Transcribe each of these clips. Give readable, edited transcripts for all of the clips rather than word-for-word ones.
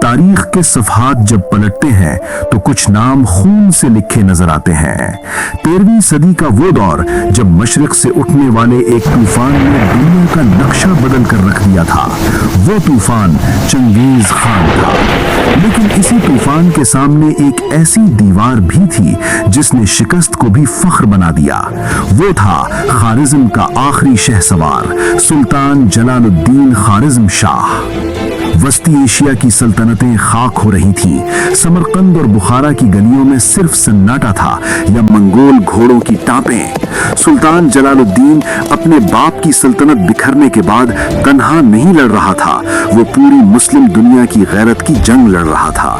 تاریخ کے صفحات جب پلٹتے ہیں تو کچھ نام خون سے لکھے نظر آتے ہیں۔ 13ویں صدی کا وہ دور جب مشرق سے اٹھنے والے ایک طوفان نے دنیا کا نقشہ بدل کر رکھ دیا تھا، وہ طوفان چنگیز خان تھا۔ لیکن اسی طوفان کے سامنے ایک ایسی دیوار بھی تھی جس نے شکست کو بھی فخر بنا دیا۔ وہ تھا خوارزم کا آخری شہ سوار سلطان جلال الدین خوارزم شاہ۔ وسطی ایشیا کی سلطنتیں خاک ہو رہی تھیں۔ سمرقند اور بخارا کی گلیوں میں صرف سناٹا تھا یا منگول گھوڑوں کی ٹانپیں۔ سلطان جلال الدین اپنے باپ کی سلطنت بکھرنے کے بعد تنہا نہیں لڑ رہا تھا، وہ پوری مسلم دنیا کی غیرت کی جنگ لڑ رہا تھا۔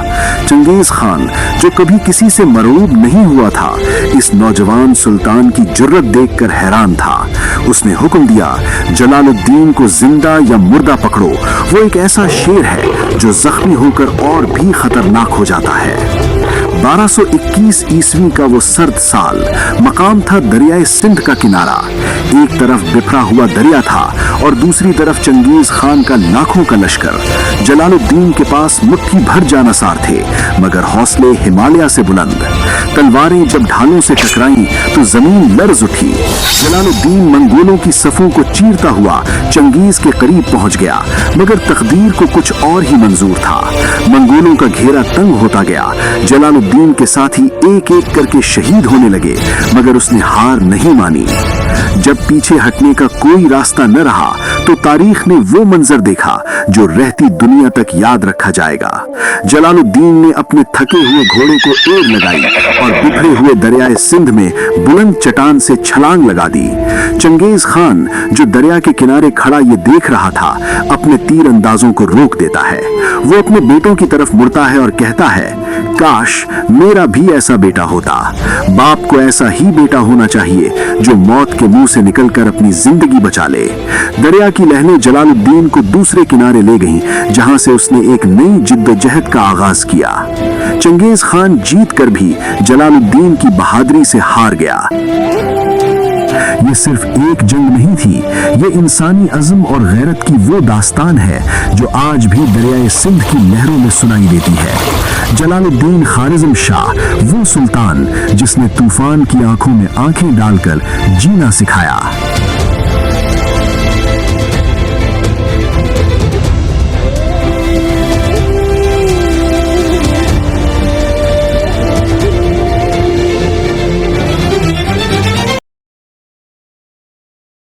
چنگیز خان جو کبھی کسی سے مرعوب نہیں ہوا تھا، اس نوجوان سلطان کی جرت دیکھ کر حیران تھا۔ اس نے حکم دیا، جلال الدین کو زندہ یا مردہ پکڑو، وہ ایک ایسا شیر ہے جو زخمی ہو کر اور بھی خطرناک ہو جاتا ہے۔ 1221 عیسوی کا وہ سرد سال، مقام تھا دریائے سندھ کا کنارہ۔ ایک طرف بکھرا ہوا دریا تھا اور دوسری طرف چنگیز خان کا لاکھوں کا لشکر۔ جلال الدین کے پاس مٹھی بھر جانصار تھے مگر حوصلے ہمالیہ سے بلند۔ تلواریں جب ڈھالوں سے ٹکرائیں تو زمین لرز اٹھی۔ جلال الدین منگولوں کی صفوں کو چیرتا ہوا چنگیز کے قریب پہنچ گیا، مگر تقدیر کو کچھ اور ہی منظور تھا۔ منگولوں کا گھیرا تنگ ہوتا گیا، جلال الدین کے ساتھی ایک ایک کر کے شہید ہونے لگے، مگر اس نے ہار نہیں مانی۔ جب پیچھے ہٹنے کا کوئی راستہ نہ رہا تو تاریخ نے وہ منظر دیکھا جو رہتی دنیا تک یاد رکھا جائے گا۔ جلال الدین نے اپنے تھکے ہوئے گھوڑے کو ایڑ لگائی اور بکھرے ہوئے دریائے سندھ میں بلند چٹان سے چھلانگ لگا دی۔ چنگیز خان جو دریا کے کنارے کھڑا یہ دیکھ رہا تھا، اپنے تیر اندازوں کو روک دیتا ہے۔ وہ اپنے بیٹوں کی طرف مڑتا ہے اور کہتا ہے، کاش میرا بھی ایسا بیٹا ہوتا۔ باپ کو ایسا ہی بیٹا ہونا چاہیے جو موت کے منہ سے نکل کر اپنی زندگی بچا لے۔ دریا کی لہریں جلال الدین کو دوسرے کنارے لے گئیں، جہاں سے اس نے ایک نئی جد و جہد کا آغاز کیا۔ چنگیز خان جیت کر بھی جلال الدین کی بہادری سے ہار گیا۔ یہ صرف ایک جنگ نہیں تھی، یہ انسانی عزم اور غیرت کی وہ داستان ہے جو آج بھی دریائے سندھ کی لہروں میں سنائی دیتی ہے۔ جلال الدین خوارزم شاہ، وہ سلطان جس نے طوفان کی آنکھوں میں آنکھیں ڈال کر جینا سکھایا۔